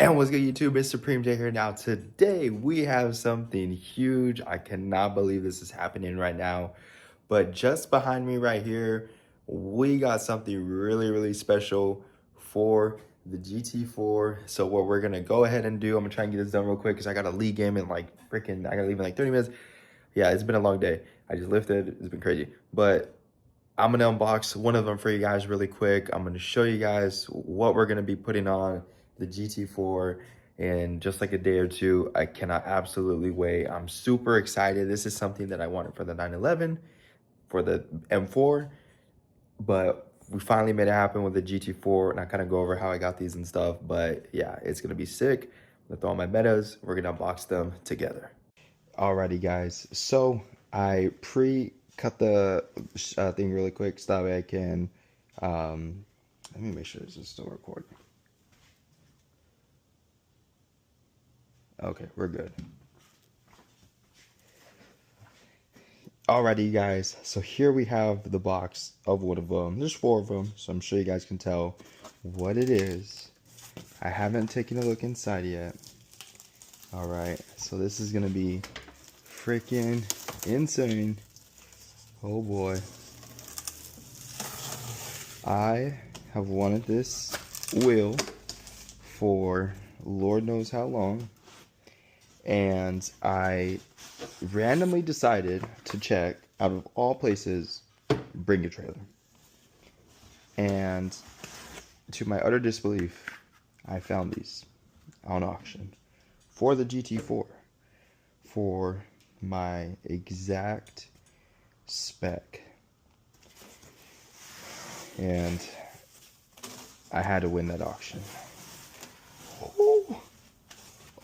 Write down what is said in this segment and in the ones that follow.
And what's good, YouTube? It's Supreme J here. Now, today we have something huge. I cannot believe this is happening right now. But just behind me right here, we got something really special for the GT4. So what we're gonna go ahead and do, I'm gonna try and get this done real quick because I got a league game in I gotta leave in like 30 minutes. Yeah, it's been a long day. I just lifted, it's been crazy. But I'm gonna unbox one of them for you guys really quick. I'm gonna show you guys what we're gonna be putting on the GT4 in just like a day or two. I cannot absolutely wait. I'm super excited. This is something that I wanted for the 911, for the M4, but we finally made it happen with the GT4, and I kind of go over how I got these and stuff. But yeah, it's gonna be sick. I'm gonna throw on my metas. We're gonna unbox them together. Alrighty, guys. So I pre-cut the thing really quick so that way I can. Let me make sure this is still recording. Okay, we're good. Alrighty, you guys. So here we have the box of one of them. There's 4 of them, so I'm sure you guys can tell what it is. I haven't taken a look inside yet. Alright, so this is gonna be freaking insane. Oh boy. I have wanted this wheel for Lord knows how long, and I randomly decided to check, out of all places, Bring Your Trailer. And to my utter disbelief, I found these on auction for the GT4 for my exact spec. And I had to win that auction.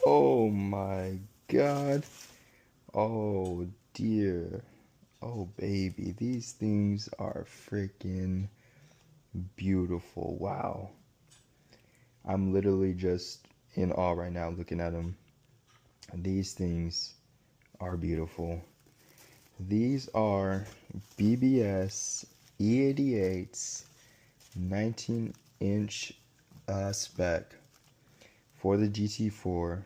Oh my god. Oh dear. Oh baby. These things are freaking beautiful. Wow. I'm literally just in awe right now looking at them. These things are beautiful. These are BBS E88s 19-inch spec for the GT4.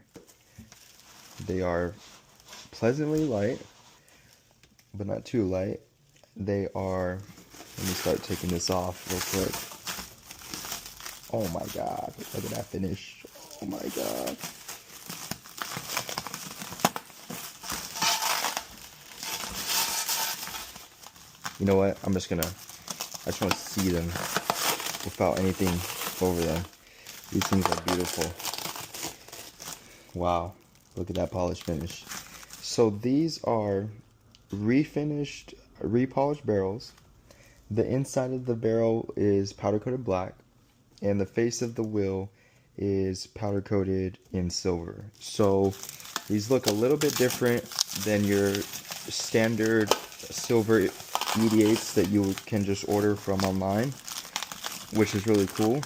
They are pleasantly light, but not too light. They are, let me start taking this off real quick. Oh my god, look at that finish. Oh my god. You know what? I just want to see them without anything over them. These things are beautiful. Wow. Look at that polish finish. So these are refinished, repolished barrels. The inside of the barrel is powder coated black, and the face of the wheel is powder coated in silver. So these look a little bit different than your standard silver E88s that you can just order from online, which is really cool.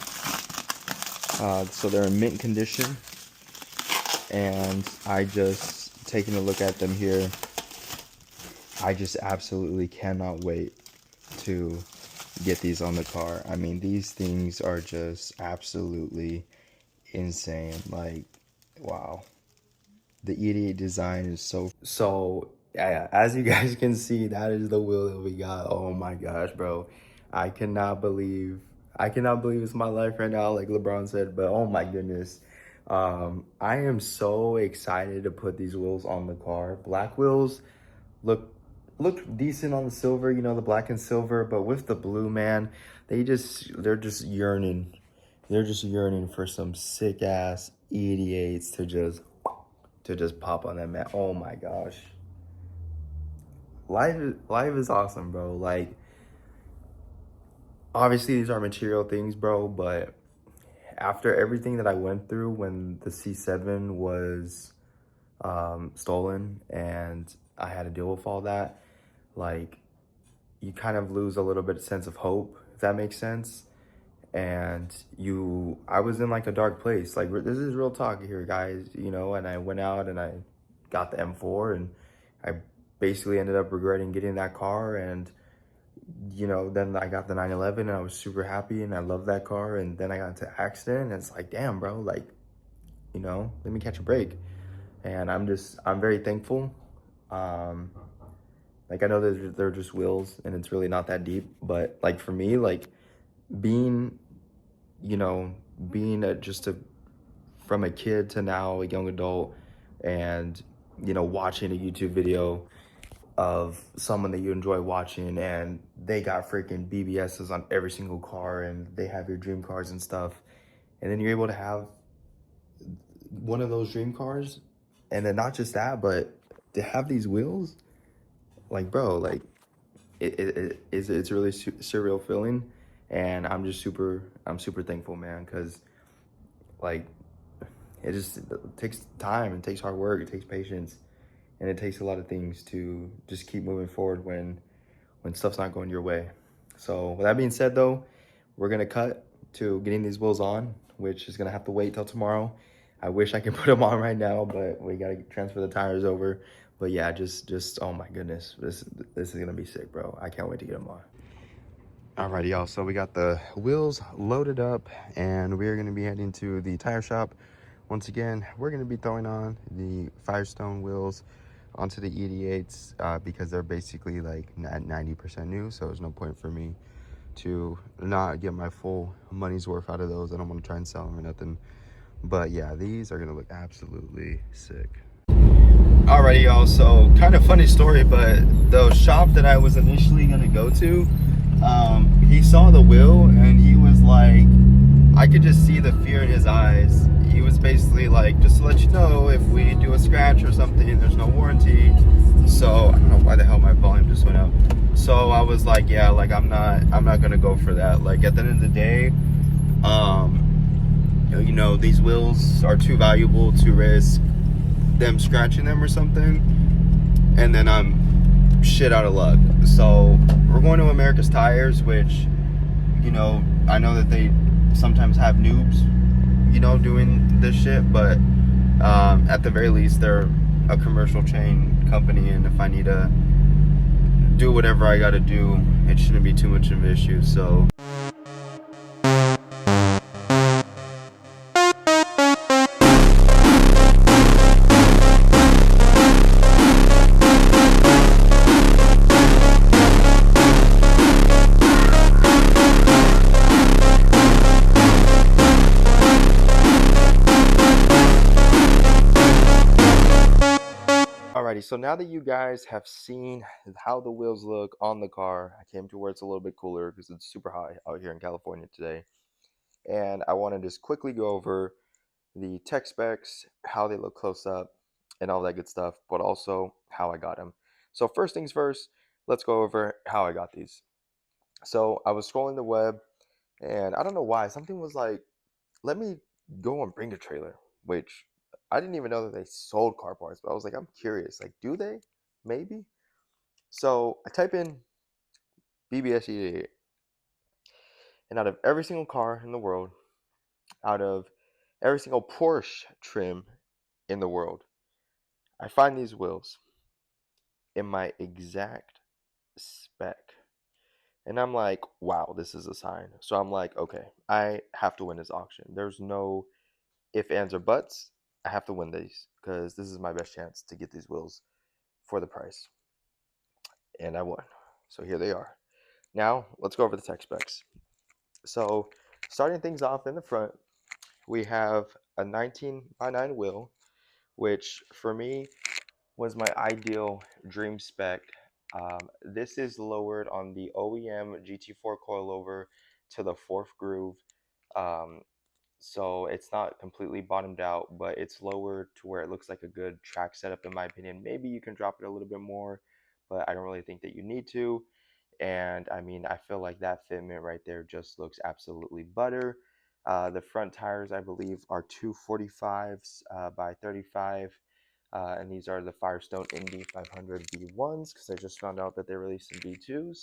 So they're in mint condition, and I just taking a look at them here. I just absolutely cannot wait to get these on the car. I mean, these things are just absolutely insane. Like, wow. The E88 design is so yeah, as you guys can see, that is the wheel that we got. Oh my gosh, bro. I cannot believe it's my life right now, like LeBron said, but oh my goodness. I am so excited to put these wheels on the car. Black wheels look decent on the silver, you know, the black and silver, but with the blue, man, they're just yearning. They're just yearning for some sick ass E88s to just pop on that, man. Oh my gosh. Life is awesome, bro. Like, obviously these are material things, bro, but after everything that I went through when the C7 was stolen and I had to deal with all that, like, you kind of lose a little bit of sense of hope, if that makes sense. And I was in like a dark place. Like, this is real talk here, guys, you know, and I went out and I got the M4, and I basically ended up regretting getting that car. And, you know, then I got the 911 and I was super happy and I loved that car. And then I got into an accident and it's like, damn, bro, like, you know, let me catch a break. And I'm very thankful. Um, like I know that they're just wheels and it's really not that deep, but like for me, like being, you know, being just a from a kid to now a young adult, and you know, watching a YouTube video of someone that you enjoy watching and they got freaking BBSs on every single car and they have your dream cars and stuff, and then you're able to have one of those dream cars, and then not just that, but to have these wheels, like bro, like it's really surreal feeling. And I'm super thankful, man, because like it takes time, it takes hard work, it takes patience, and it takes a lot of things to just keep moving forward when stuff's not going your way. So with that being said though, we're gonna cut to getting these wheels on, which is gonna have to wait till tomorrow. I wish I could put them on right now, but we gotta transfer the tires over. But yeah, just oh my goodness, this is gonna be sick, bro. I can't wait to get them on. Alrighty, y'all. So we got the wheels loaded up, and we're gonna be heading to the tire shop. Once again, we're gonna be throwing on the Firestone wheels onto the E88s because they're basically like at 90% new. So there's no point for me to not get my full money's worth out of those. I don't want to try and sell them or nothing. But yeah, these are gonna look absolutely sick. Alrighty, y'all. So kind of funny story, but the shop that I was initially gonna go to, he saw the wheel and he was like, I could just see the fear in his eyes. He was basically like, just to let you know, if we do a scratch or something, there's no warranty. So I don't know why the hell my volume just went up. So I was like, yeah, like I'm not gonna go for that. Like at the end of the day, you know, these wheels are too valuable to risk them scratching them or something, and then I'm shit out of luck. So we're going to America's Tires, which, you know, I know that they sometimes have noobs, you know, doing this shit, but at the very least they're a commercial chain company, and if I need to do whatever I gotta do, it shouldn't be too much of an issue. So alrighty, so now that you guys have seen how the wheels look on the car, I came to where it's a little bit cooler because it's super hot out here in California today. And I want to just quickly go over the tech specs, how they look close up, and all that good stuff, but also how I got them. So first things first, let's go over how I got these. So I was scrolling the web, and I don't know why, something was like, let me go and bring a trailer, which I didn't even know that they sold car parts, but I was like, I'm curious, like, do they? Maybe. So I type in BBS E88, and out of every single car in the world, out of every single Porsche trim in the world, I find these wheels in my exact spec. And I'm like, wow, this is a sign. So I'm like, okay, I have to win this auction. There's no if, ands, or buts. I have to win these because this is my best chance to get these wheels for the price. And I won. So here they are. Now, let's go over the tech specs. So, starting things off in the front, we have a 19x9 wheel, which for me was my ideal dream spec. This is lowered on the OEM GT4 coilover to the fourth groove. Um, so it's not completely bottomed out, but it's lowered to where it looks like a good track setup in my opinion. Maybe you can drop it a little bit more, but I don't really think that you need to. And I mean, I feel like that fitment right there just looks absolutely butter. The front tires, I believe, are 245s by 35. And these are the Firestone Indy 500 V1s because I just found out that they released some V2s.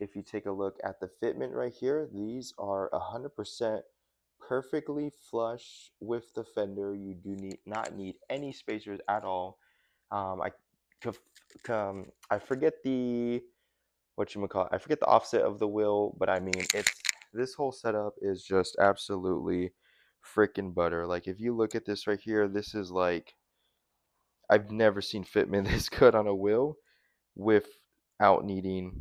If you take a look at the fitment right here, these are 100% perfectly flush with the fender. You do not need any spacers at all. I I forget the I forget the offset of the wheel, but I mean it's this whole setup is just absolutely freaking butter. Like if you look at this right here, this is like I've never seen fitment this good on a wheel without needing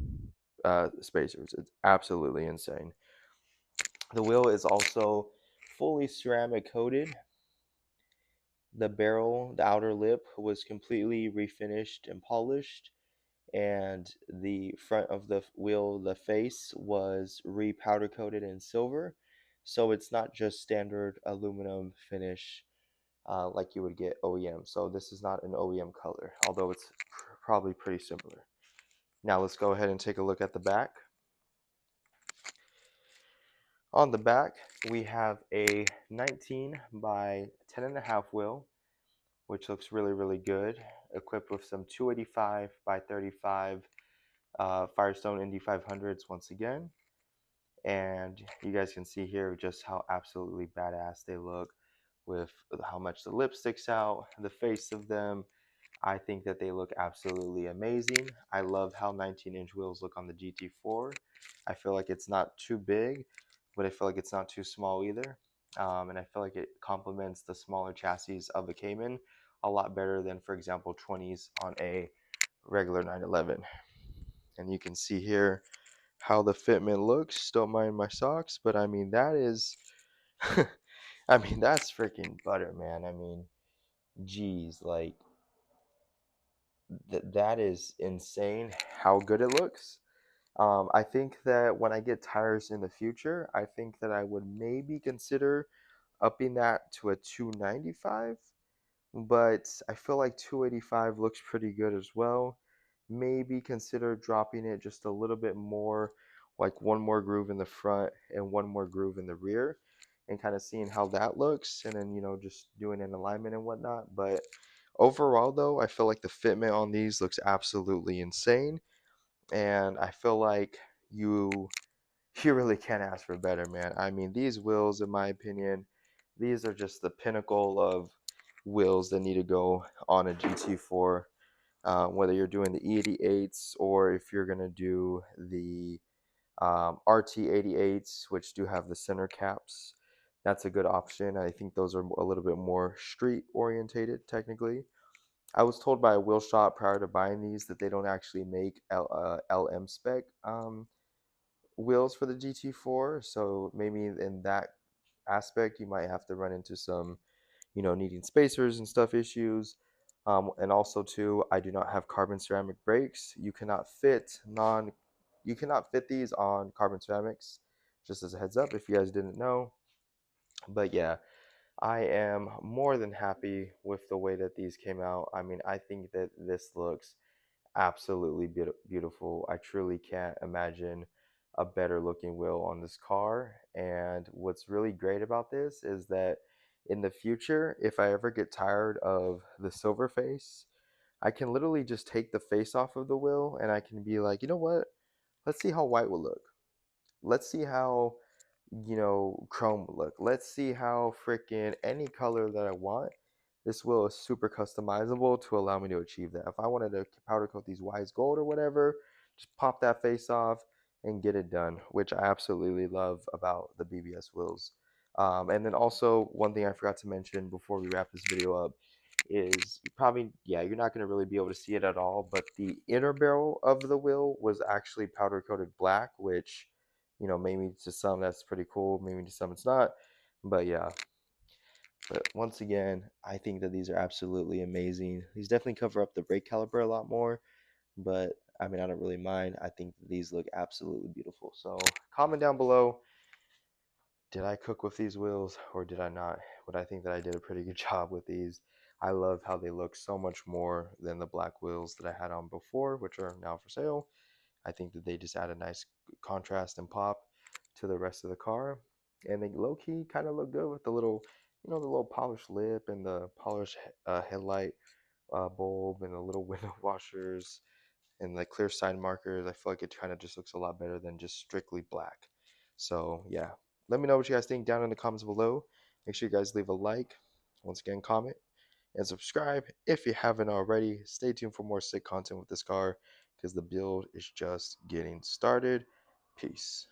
spacers. It's absolutely insane. The wheel is also fully ceramic coated. The barrel, the outer lip was completely refinished and polished, and the front of the wheel, the face, was re-powder coated in silver. So it's not just standard aluminum finish like you would get OEM. So this is not an OEM color, although it's probably pretty similar. Now let's go ahead and take a look at the back. On the back, we have a 19 by 10.5 wheel, which looks really, really good, equipped with some 285 by 35 Firestone Indy 500s once again. And you guys can see here just how absolutely badass they look with how much the lip sticks out, the face of them. I think that they look absolutely amazing. I love how 19-inch wheels look on the GT4. I feel like it's not too big, but I feel like it's not too small either. And I feel like it complements the smaller chassis of the Cayman a lot better than, for example, 20s on a regular 911. And you can see here how the fitment looks. Don't mind my socks, but I mean, that is, I mean, that's freaking butter, man. I mean, geez, like, that is insane how good it looks. I think that when I get tires in the future, I think that I would maybe consider upping that to a 295, but I feel like 285 looks pretty good as well. Maybe consider dropping it just a little bit more, like one more groove in the front and one more groove in the rear, and kind of seeing how that looks, and then, just doing an alignment and whatnot. But overall, though, I feel like the fitment on these looks absolutely insane, and I feel like you really can't ask for better, man. I mean, these wheels, in my opinion, these are just the pinnacle of wheels that need to go on a GT4. Whether you're doing the E88s or if you're gonna do the RT88s, which do have the center caps, that's a good option. I think those are a little bit more street orientated, technically. I was told by a wheel shop prior to buying these that they don't actually make LM spec wheels for the GT4. So maybe in that aspect, you might have to run into some, needing spacers and stuff issues. And also too, I do not have carbon ceramic brakes. You cannot fit these on carbon ceramics. Just as a heads up, if you guys didn't know. But yeah, I am more than happy with the way that these came out. I mean, I think that this looks absolutely beautiful. I truly can't imagine a better looking wheel on this car. And what's really great about this is that in the future, if I ever get tired of the silver face, I can literally just take the face off of the wheel and I can be like, you know what? Let's see how white will look. Let's see how, chrome will look. Let's see how freaking any color that I want. This wheel is super customizable to allow me to achieve that. If I wanted to powder coat these wise gold or whatever, just pop that face off and get it done, which I absolutely love about the BBS wheels. And then also, one thing I forgot to mention before we wrap this video up is probably, yeah, you're not going to really be able to see it at all, but the inner barrel of the wheel was actually powder coated black, which, maybe to some that's pretty cool, maybe to some it's not. But yeah, but once again, I think that these are absolutely amazing. These definitely cover up the brake caliper a lot more, but I mean, I don't really mind. I think that these look absolutely beautiful. So comment down below, did I cook with these wheels or did I not? But I think that I did a pretty good job with these. I love how they look so much more than the black wheels that I had on before, which are now for sale. I think that they just add a nice contrast and pop to the rest of the car. And they low-key kind of look good with the little, the little polished lip and the polished headlight bulb and the little window washers and the clear side markers. I feel like it kind of just looks a lot better than just strictly black. So yeah, let me know what you guys think down in the comments below. Make sure you guys leave a like. Once again, comment and subscribe if you haven't already. Stay tuned for more sick content with this car because the build is just getting started. Peace.